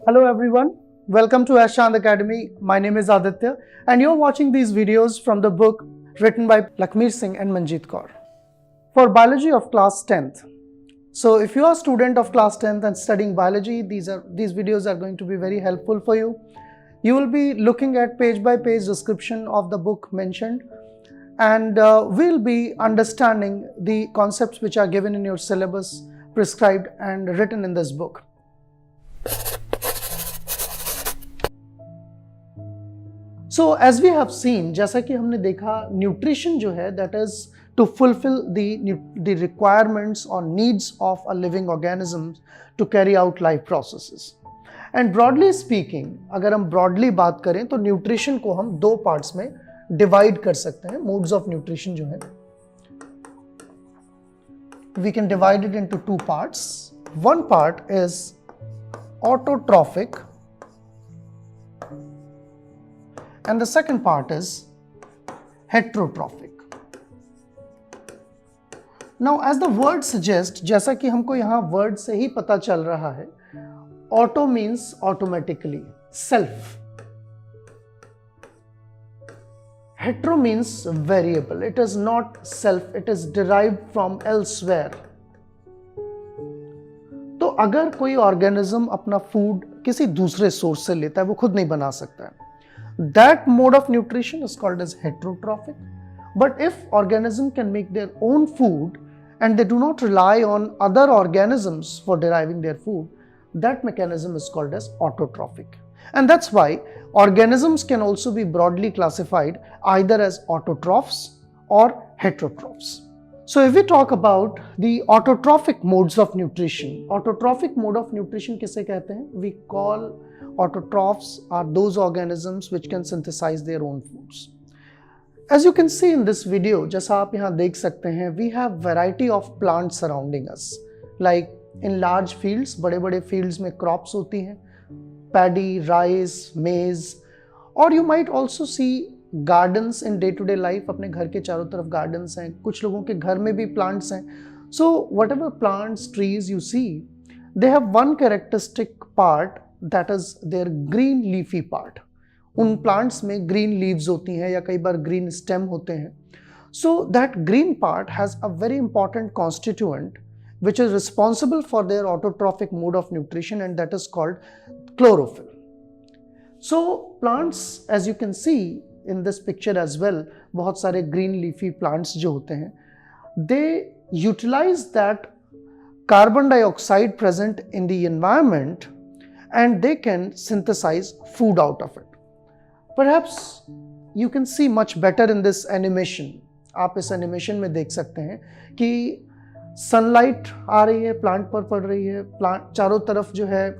Hello everyone, welcome to Ashand Academy. My name is Aditya and you're watching these videos from the book written by Lakmeer Singh and Manjeet Kaur for biology of class 10th. So if you are a student of class 10th and studying biology, these videos are going to be very helpful for you. You will be looking at page by page description of the book mentioned, and we'll be understanding the concepts which are given in your syllabus, prescribed and written in this book. So as we have seen, जैसा कि हमने देखा, nutrition जो है that is to fulfill the requirements or needs of a living organism to carry out life processes. And broadly speaking, अगर हम broadly बात करें तो nutrition को हम दो parts में divide कर सकते हैं. Modes of nutrition जो है, we can divide it into two parts. One part is autotrophic and the second part is heterotrophic. Now as the word suggests, जैसा कि हमको यहाँ word से ही पता चल रहा है, auto means automatically, self. Hetero means variable. It is not self, it is derived from elsewhere. तो अगर कोई organism अपना food किसी दूसरे source से लेता है, वो खुद नहीं बना सकता है, that mode of nutrition is called as heterotrophic. But if organism can make their own food and they do not rely on other organisms for deriving their food, that mechanism is called as autotrophic. And that's why organisms can also be broadly classified either as autotrophs or heterotrophs. So if we talk about the autotrophic modes of nutrition, autotrophic mode of nutrition किसे कहते हैं? We call autotrophs are those organisms which can synthesize their own foods. As you can see in this video, जैसा आप यहाँ देख सकते हैं, we have variety of plants surrounding us. Like in large fields, बड़े-बड़े fields में crops होती हैं, paddy, rice, maize, or you might also see gardens in day-to-day life. अपने घर के चारों तरफ gardens हैं, कुछ लोगों के घर में भी plants हैं. So whatever plants, trees you see, they have one characteristic part, that is their green leafy part. उन plants में green leaves होती हैं या कई बार green stem होते हैं. So that green part has a very important constituent which is responsible for their autotrophic mode of nutrition, and that is called chlorophyll. So plants, as you can see in this picture as well, बहुत सारे green leafy plants जो होते हैं, they utilize that carbon dioxide present in the environment and they can synthesize food out of it. Perhaps you can see much better in this animation. आप इस animation में देख सकते हैं कि sunlight आ रही है, plant पर पड़ रही है, plant चारों तरफ जो है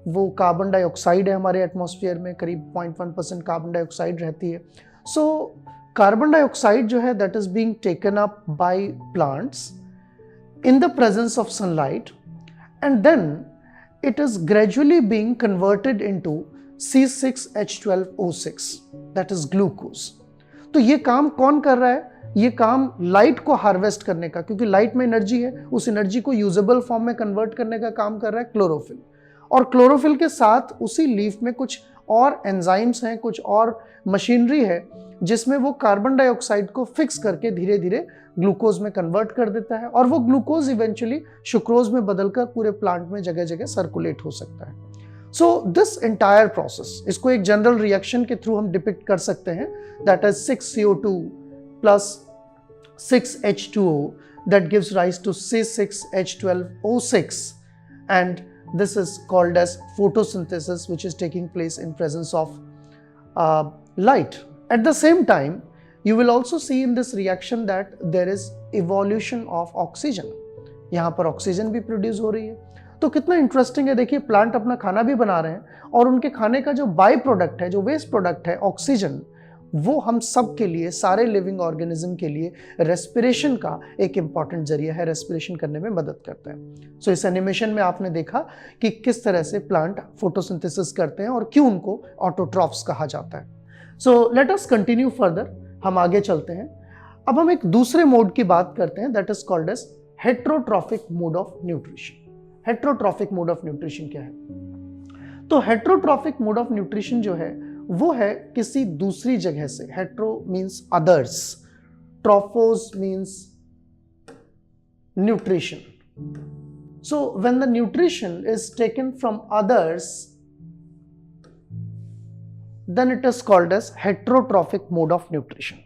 वो कार्बन डाइऑक्साइड है, हमारे एटमॉस्फेयर में करीब 0.1% कार्बन डाइऑक्साइड रहती है. सो कार्बन डाइऑक्साइड जो है that is being taken up by plants in the presence of sunlight, and then it is gradually being converted into C6H12O6, that is glucose. तो ये काम कौन कर रहा है? ये काम लाइट को हार्वेस्ट करने का, क्योंकि लाइट में एनर्जी है, उस एनर्जी को यूजेबल फॉर्म में कन्वर्ट करने का काम कर रहा है क्लोरोफिल. और क्लोरोफिल के साथ उसी लीफ में कुछ और एंजाइम्स हैं, कुछ और मशीनरी है जिसमें वो कार्बन डाइऑक्साइड को फिक्स करके धीरे धीरे ग्लूकोज में कन्वर्ट कर देता है, और वो ग्लूकोज इवेंचुअली शुक्रोज में बदलकर पूरे प्लांट में जगह जगह सर्कुलेट हो सकता है. सो दिस एंटायर प्रोसेस, इसको एक जनरल रिएक्शन के थ्रू हम डिपिक्ट कर सकते हैं, that is 6CO2 plus 6H2O that gives rise to C6H12O6, and this is called as photosynthesis, which is taking place in presence of light. At the same time, you will also see in this reaction that there is evolution of oxygen. यहाँ पर oxygen भी produce हो रही है. तो कितना interesting है, देखिए प्लांट अपना खाना भी बना रहे हैं और उनके खाने का जो बाई प्रोडक्ट है, जो वेस्ट प्रोडक्ट है, ऑक्सीजन, वो हम सब के लिए, सारे लिविंग ऑर्गेनिज्म के लिए रेस्पिरेशन का एक इंपॉर्टेंट जरिया है, रेस्पिरेशन करने में मदद करता है. सो इस एनिमेशन में आपने देखा कि किस तरह से प्लांट फोटोसिंथेसिस करते हैं और क्यों उनको ऑटोट्रॉफ्स कहा जाता है. So let us continue further, हम आगे चलते हैं. अब हम एक दूसरे मोड की बात करते हैं, that is called as heterotrophic mode of nutrition. Heterotrophic mode of nutrition क्या है? तो हेट्रोट्रॉफिक मोड ऑफ न्यूट्रिशन जो है वो है किसी दूसरी जगह से, hetero means others, trophos means nutrition. So when the nutrition is taken from others, then it is called as heterotrophic mode of nutrition,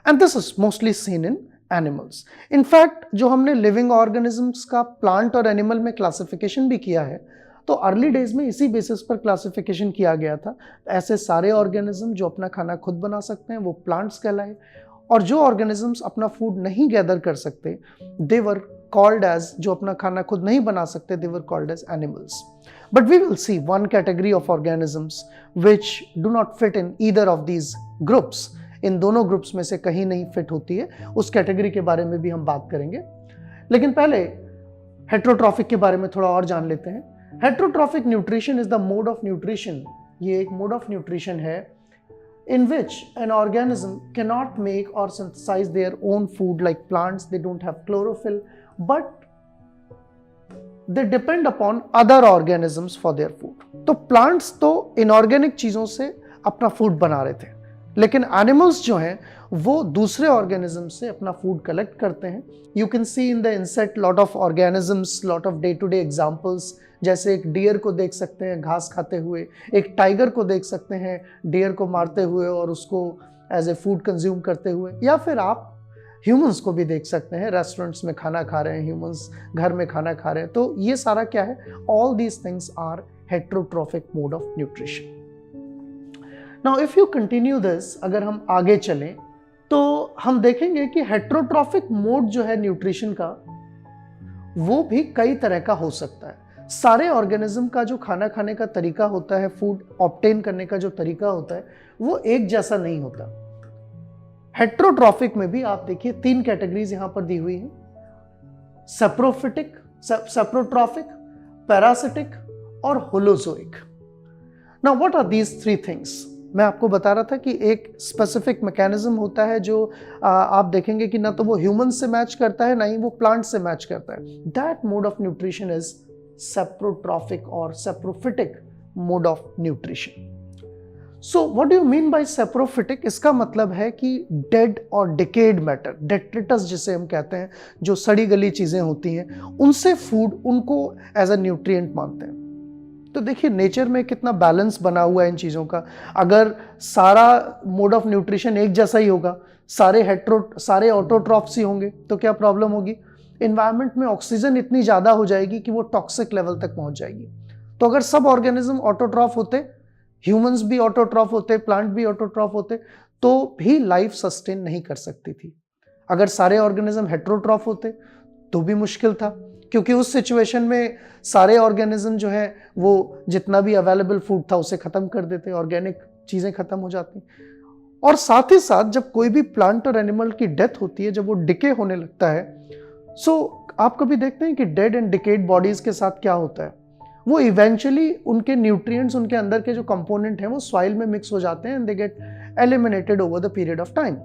and this is mostly seen in animals. In fact, जो हमने living organisms का plant और animal में classification भी किया है, तो early days में इसी बेसिस पर क्लासिफिकेशन किया गया था. ऐसे सारे ऑर्गेनिज्म जो अपना खाना खुद बना सकते हैं वो प्लांट्स कहलाए, और जो ऑर्गेनिजम्स अपना फूड नहीं गैदर कर सकते दे वर कॉल्ड एज, जो अपना खाना खुद नहीं बना सकते they were called as animals. But we will see one category of organisms which do not fit in either of these groups. इन दोनों ग्रुप्स में से कहीं नहीं फिट होती है, उस कैटेगरी के बारे में भी हम बात करेंगे. लेकिन पहले हेट्रोट्रॉफिक के बारे में थोड़ा और जान लेते हैं. Heterotrophic nutrition is the mode of nutrition, ये एक मोड ऑफ न्यूट्रिशन है in which an organism cannot make or synthesize their own food. Like plants, they don't have chlorophyll, but they depend upon other organisms for their food. तो plants तो inorganic चीज़ों से अपना food बना रहे थे, लेकिन animals जो हैं वो दूसरे organisms से अपना food collect करते हैं. You can see in the insect lot of organisms, lot of day-to-day examples. जैसे एक डियर को देख सकते हैं घास खाते हुए, एक टाइगर को देख सकते हैं डियर को मारते हुए और उसको एज ए फूड कंज्यूम करते हुए, या फिर आप ह्यूमंस को भी देख सकते हैं रेस्टोरेंट्स में खाना खा रहे हैं, ह्यूमंस घर में खाना खा रहे हैं. तो ये सारा क्या है, all these things are heterotrophic mode of nutrition. Now if you continue this, अगर हम आगे चलें तो हम देखेंगे कि हेट्रोट्रॉफिक मोड जो है न्यूट्रिशन का वो भी कई तरह का हो सकता है. सारे ऑर्गेनिज्म का जो खाना खाने का तरीका होता है, फूड ऑब्टेन करने का जो तरीका होता है वो एक जैसा नहीं होता. हेट्रोट्रॉफिक में भी आप देखिए 3 कैटेगरीज यहां पर दी हुई हैं, सेप्रोफिटिक, सेप्रोट्रॉफिक, पैरासिटिक और holozoic. Now what are these 3 things? मैं आपको बता रहा था कि एक स्पेसिफिक मैकेनिज्म होता है जो आप देखेंगे कि ना तो वो ह्यूमन से मैच करता है ना ही वो प्लांट से मैच करता है. That mode of nutrition is saprotrophic और saprophytic mode of nutrition. So what do you mean by saprophytic? इसका मतलब है कि डेड और डिकेड मैटर, डेट्रिटस जिसे हम कहते हैं, जो सड़ी गली चीजें होती हैं, उनसे फूड उनको एज अ न्यूट्रिएंट मानते हैं. तो देखिए नेचर में कितना बैलेंस बना हुआ है इन चीज़ों का. अगर सारा मोड ऑफ न्यूट्रिशन एक जैसा ही होगा, सारे ऑटोट्रॉफ्स ही होंगे, तो क्या प्रॉब्लम होगी? इन्वायरमेंट में ऑक्सीजन इतनी ज़्यादा हो जाएगी कि वो टॉक्सिक लेवल तक पहुंच जाएगी. तो अगर सब ऑर्गेनिज्म ऑटोट्रॉफ होते, ह्यूमंस भी ऑटोट्रॉफ होते, प्लांट भी ऑटोट्रॉफ होते, तो भी लाइफ सस्टेन नहीं कर सकती थी. अगर सारे ऑर्गेनिज्म हेट्रोट्रॉफ होते तो भी मुश्किल था, क्योंकि उस सिचुएशन में सारे ऑर्गेनिज्म जो है वो जितना भी अवेलेबल फूड था उसे खत्म कर देते, ऑर्गेनिक चीज़ें खत्म हो जाती. और साथ ही साथ जब कोई भी प्लांट और एनिमल की डेथ होती है, जब वो डिके होने लगता है, सो आप कभी देखते हैं कि डेड एंड डिकेड बॉडीज के साथ क्या होता है? वो इवेंचुअली उनके न्यूट्रिएंट्स, उनके अंदर के जो कंपोनेंट हैं वो सॉइल में मिक्स हो जाते हैं and they get eliminated over the period of time,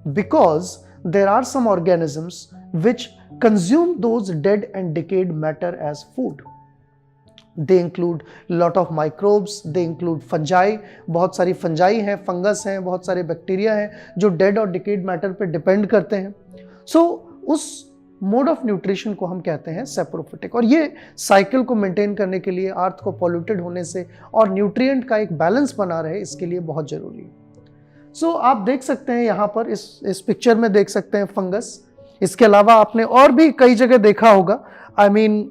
because there are some organisms which consume those dead and decayed matter as food. They include lot of microbes, they include fungi, बहुत सारी fungi हैं, fungus हैं, बहुत सारे bacteria हैं जो dead और decayed matter पे depend करते हैं. So उस मोड ऑफ न्यूट्रिशन को हम कहते हैं सेप्रोफिटिक, और ये साइकिल को मेंटेन करने के लिए, अर्थ को पॉल्यूटेड होने से और न्यूट्रिएंट का एक बैलेंस बना रहे, इसके लिए बहुत जरूरी है. सो आप देख सकते हैं यहाँ पर इस पिक्चर में देख सकते हैं फंगस. इसके अलावा आपने और भी कई जगह देखा होगा. I mean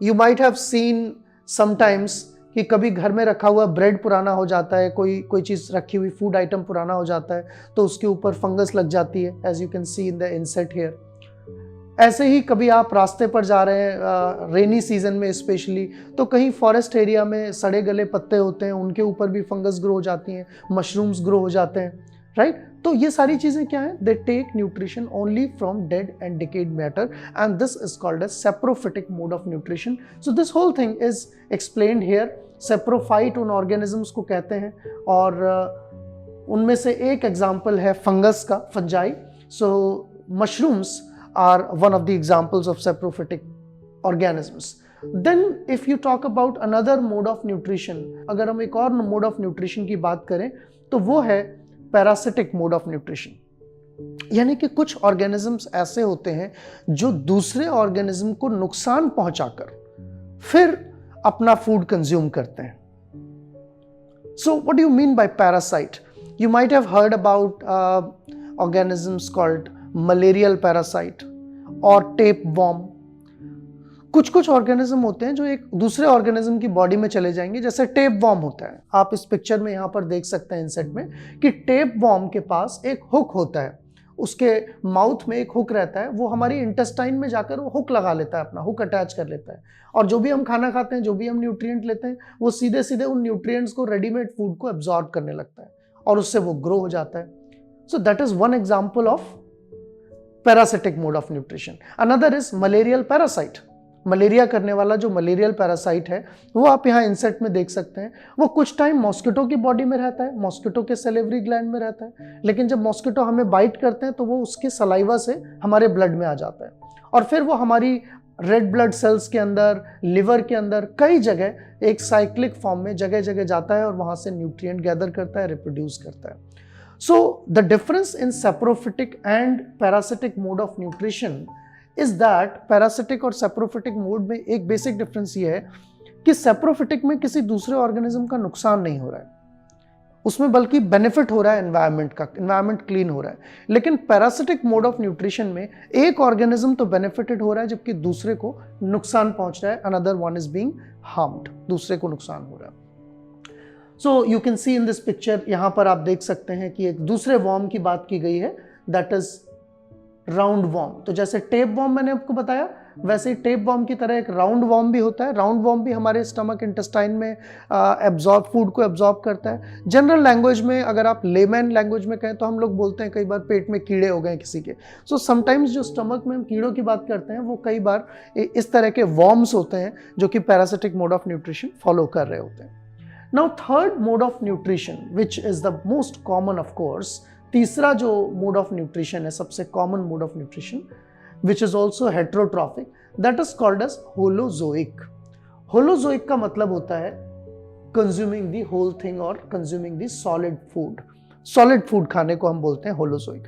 you might have seen sometimes कि कभी घर में रखा हुआ ब्रेड पुराना हो जाता है, कोई चीज़ रखी हुई फूड आइटम पुराना हो जाता है तो उसके ऊपर फंगस लग जाती है, as you can see in the inset here. ऐसे ही कभी आप रास्ते पर जा रहे हैं रेनी सीजन में स्पेशली, तो कहीं फॉरेस्ट एरिया में सड़े गले पत्ते होते हैं, उनके ऊपर भी फंगस ग्रो हो जाती हैं, मशरूम्स ग्रो हो जाते हैं, राइट? तो ये सारी चीज़ें क्या हैं? They take nutrition only from dead and decayed matter, and this is called as saprophytic mode of nutrition. So this whole thing is explained here. Saprophyte उन ऑर्गेनिजम्स को कहते हैं, और उनमें से एक एग्जाम्पल है फंगस का, fungi. So mushrooms are one of the examples of saprophytic organisms. Then if you talk about another mode of nutrition, अगर हम एक और मोड ऑफ न्यूट्रिशन की बात करें तो वो है पैरासिटिक मोड ऑफ न्यूट्रिशन। यानी कि कुछ ऑर्गेनिजम्स ऐसे होते हैं जो दूसरे ऑर्गेनिज्म को नुकसान पहुंचाकर फिर अपना फूड कंज्यूम करते हैं। सो what do you mean bye parasite? You might have heard about organisms called malarial parasite और टेप वॉर्म। कुछ कुछ ऑर्गेनिज्म होते हैं जो एक दूसरे ऑर्गेनिज्म की बॉडी में चले जाएंगे, जैसे टेप वॉर्म होता है। आप इस पिक्चर में यहां पर देख सकते हैं इंसेट में कि टेप वॉर्म के पास एक हुक होता है, उसके माउथ में एक हुक रहता है, वो हमारी इंटेस्टाइन में जाकर वो हुक लगा लेता है, अपना हुक अटैच कर लेता है, और जो भी हम खाना खाते हैं, जो भी हम न्यूट्रिएंट लेते हैं, वो सीधे सीधे उन न्यूट्रिएंट्स को रेडीमेड फूड को एब्जॉर्ब करने लगता है और उससे वो ग्रो हो जाता है। So that is one example of parasitic mode of nutrition. Another is malarial parasite. Malaria करने वाला जो मलेरियल पैरासाइट है वो आप यहाँ इंसेक्ट में देख सकते हैं। वो कुछ टाइम मॉस्किटो की बॉडी में रहता है, मॉस्किटो के सैलिवरी ग्लैंड में रहता है, लेकिन जब मॉस्किटो हमें बाइट करते हैं तो वो उसके सलाइवा से हमारे ब्लड में आ जाता है और फिर वो हमारी रेड ब्लड सेल्स के अंदर, लिवर के अंदर, कई जगह एक साइक्लिक फॉर्म में जगह जगह जाता है और वहाँ से न्यूट्रिएंट गैदर करता है, रिप्रोड्यूस करता है। So the difference in saprophytic and parasitic mode of nutrition is that parasitic और सैप्रोफिटिक मोड में एक बेसिक डिफरेंस ये है कि सैप्रोफिटिक में किसी दूसरे ऑर्गेनिज्म का नुकसान नहीं हो रहा है, उसमें बल्कि बेनिफिट हो रहा है एनवायरनमेंट का, एनवायरनमेंट क्लीन हो रहा है। लेकिन पैरासिटिक मोड ऑफ न्यूट्रिशन में एक ऑर्गेनिज्म तो बेनिफिटेड हो रहा है जबकि दूसरे को नुकसान पहुंच रहा है, another one is being harmed, दूसरे को नुकसान हो रहा है। So you can see in this picture, यहां पर आप देख सकते हैं कि एक दूसरे वॉर्म की बात की गई है, दैट इज राउंड वॉर्म। तो जैसे टेप वॉर्म मैंने आपको बताया, वैसे ही टेप वॉर्म की तरह एक राउंड वॉर्म भी होता है। राउंड वॉर्म भी हमारे स्टमक इंटेस्टाइन में एब्जॉर्ब, फूड को एब्जॉर्ब करता है। जनरल लैंग्वेज में, अगर आप लेमैन लैंग्वेज में कहें तो हम लोग बोलते हैं कई बार पेट में कीड़े हो गए किसी के। सो समटाइम्स जो स्टमक में हम कीड़ों की बात करते हैं वो कई बार इस तरह के वॉर्म्स होते हैं जो कि parasitic mode of nutrition follow कर रहे होते हैं। Now third mode of nutrition which is the most common of course, तीसरा जो मोड ऑफ न्यूट्रिशन है, सबसे common mode of nutrition, which is also heterotrophic, that is called as holozoic. Holozoic का मतलब होता है कंज्यूमिंग द होल थिंग और consuming the solid food. Solid food खाने को हम बोलते हैं holozoic.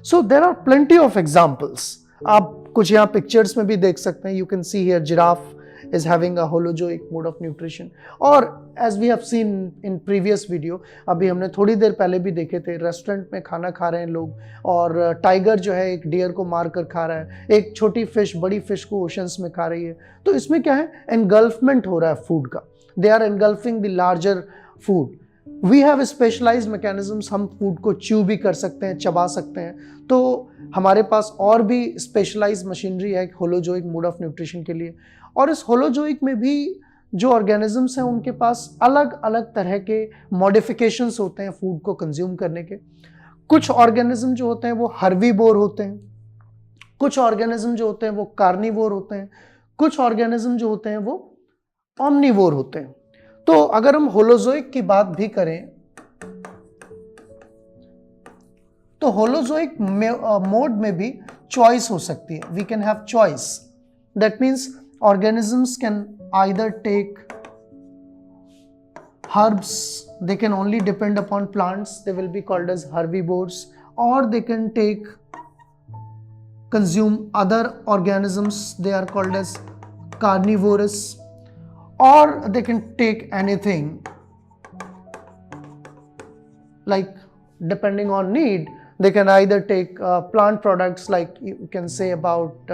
So there are plenty of examples, आप कुछ यहाँ पिक्चर्स में भी देख सकते हैं। You can see here giraffe is having a holozoic mode of nutrition, और as we have seen in previous video, अभी हमने थोड़ी देर पहले भी देखे थे, रेस्टोरेंट में खाना खा रहे हैं लोग और टाइगर जो है एक डियर को मार कर खा रहा है, एक छोटी फिश बड़ी फिश को ओशंस में खा रही है। तो इसमें क्या है, एनगल्फमेंट हो रहा है फूड का, they are engulfing the larger food. We have specialized mechanisms, हम फूड को च्यू भी कर सकते हैं, चबा सकते हैं, तो हमारे पास और भी स्पेशलाइज्ड मशीनरी है होलोजोइक मोड ऑफ न्यूट्रिशन के लिए। और इस होलोजोइक में भी जो ऑर्गेनिजम्स हैं उनके पास अलग अलग तरह के मॉडिफिकेशंस होते हैं फूड को कंज्यूम करने के। कुछ ऑर्गेनिज्म जो होते हैं वो हर्बीवोर होते हैं, कुछ ऑर्गेनिज्म जो होते हैं वो कार्निवोर होते हैं, कुछ ऑर्गेनिज्म जो होते हैं वो ऑमनीवोर होते हैं। तो अगर हम होलोजोइक की बात भी करें तो होलोजोइक मोड में भी चॉइस हो सकती है, we can have choice. That means organisms can either take herbs, they can only depend upon plants, they will be called as herbivores, or they can consume other organisms, they are called as carnivorous, or they can take anything, like depending on need they can either take plant products, like you can say about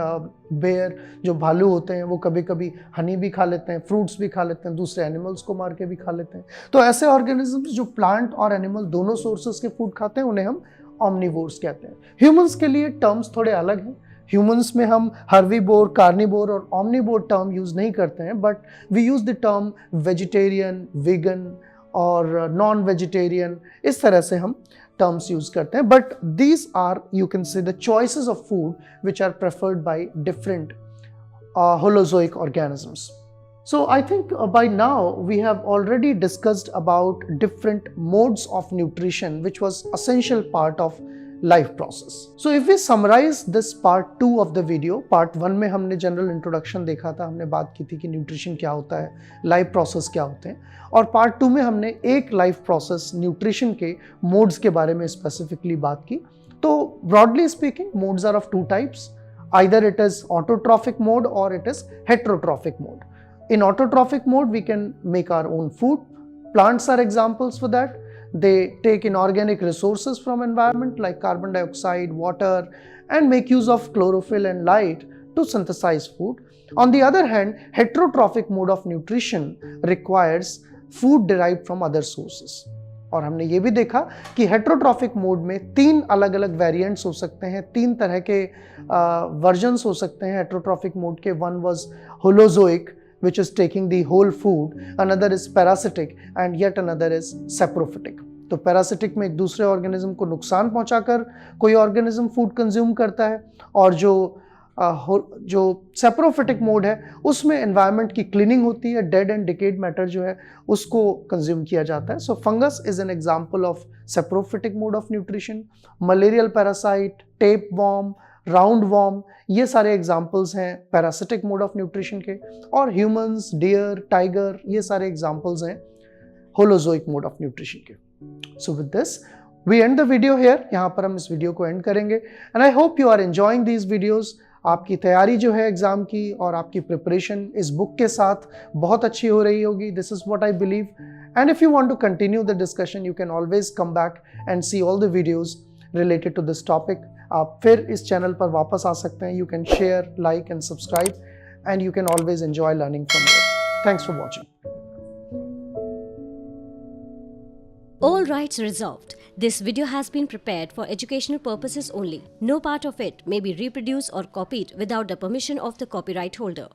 bear, जो भालू होते हैं वो कभी कभी हनी भी खा लेते हैं, फ्रूट्स भी खा लेते हैं, दूसरे एनिमल्स को मार के भी खा लेते हैं। तो ऐसे ऑर्गेनिजम्स जो प्लांट और एनिमल दोनों सोर्सेस के फूड खाते हैं उन्हें हम ऑमनीवोर्स कहते हैं। ह्यूमंस के लिए टर्म्स थोड़े अलग हैं। ह्यूमंस में हम हर्बीवोर, कार्निवोर और ऑमनीवोर टर्म यूज नहीं करते हैं, but we use the term vegetarian, vegan और नॉन वेजिटेरियन, इस तरह से हम terms use करते हैं। but these are, you can say, the choices of food which are preferred by different holozoic organisms. So I think by now we have already discussed about different modes of nutrition which was essential part of life process. So if we summarize this part 2 of the video, part 1 में हमने general introduction देखा था, हमने बात की थी कि nutrition क्या होता है, लाइफ प्रोसेस क्या होते हैं, और पार्ट 2 में हमने एक लाइफ प्रोसेस न्यूट्रिशन के मोड्स के बारे में स्पेसिफिकली बात की. तो broadly speaking modes are of two types, either it is autotrophic mode or it is heterotrophic mode. In autotrophic mode we can make our own food. Plants are examples for that. They take inorganic resources from environment like carbon dioxide, water, and make use of chlorophyll and light to synthesize food. On the other hand, heterotrophic mode of nutrition requires food derived from other sources. और हमने ये भी देखा कि heterotrophic mode में 3 अलग अलग variants हो सकते हैं, 3 तरह के वर्जन्स हो सकते हैं हेट्रोट्रॉफिक मोड के. One was holozoic which is taking the whole food, another is parasitic and yet another is saprophytic. तो पैरासिटिक में एक दूसरे ऑर्गेनिज्म को नुकसान पहुंचाकर कोई ऑर्गेनिज्म फूड कंज्यूम करता है, और जो सेप्रोफिटिक मोड है उसमें एनवायरनमेंट की क्लीनिंग होती है, डेड एंड डिकेड मैटर जो है उसको कंज्यूम किया जाता है. So fungus is an example of saprophytic mode of nutrition. Malarial parasite, tapeworm, roundworm, ये सारे एग्जाम्पल्स हैं पैरासिटिक मोड ऑफ न्यूट्रिशन के. और ह्यूमंस, डियर, टाइगर, ये सारे एग्जाम्पल्स हैं होलोजोइक मोड ऑफ न्यूट्रिशन के. So with this we end the video here. यहाँ पर हम इस वीडियो को एंड करेंगे. And I hope you are enjoying these videos. आपकी तैयारी जो है एग्जाम की और आपकी प्रिपरेशन इस बुक के साथ बहुत अच्छी हो रही होगी. This is what I believe. And if you want to continue the discussion you can always come back and see all the videos related to this topic. आप फिर इस चैनल पर वापस आ सकते हैं. You can share, like and subscribe, and you can always enjoy learning from there. Thanks for watching. All rights reserved. This video has been prepared for educational purposes only. No part of it may be reproduced or copied without the permission of the copyright holder.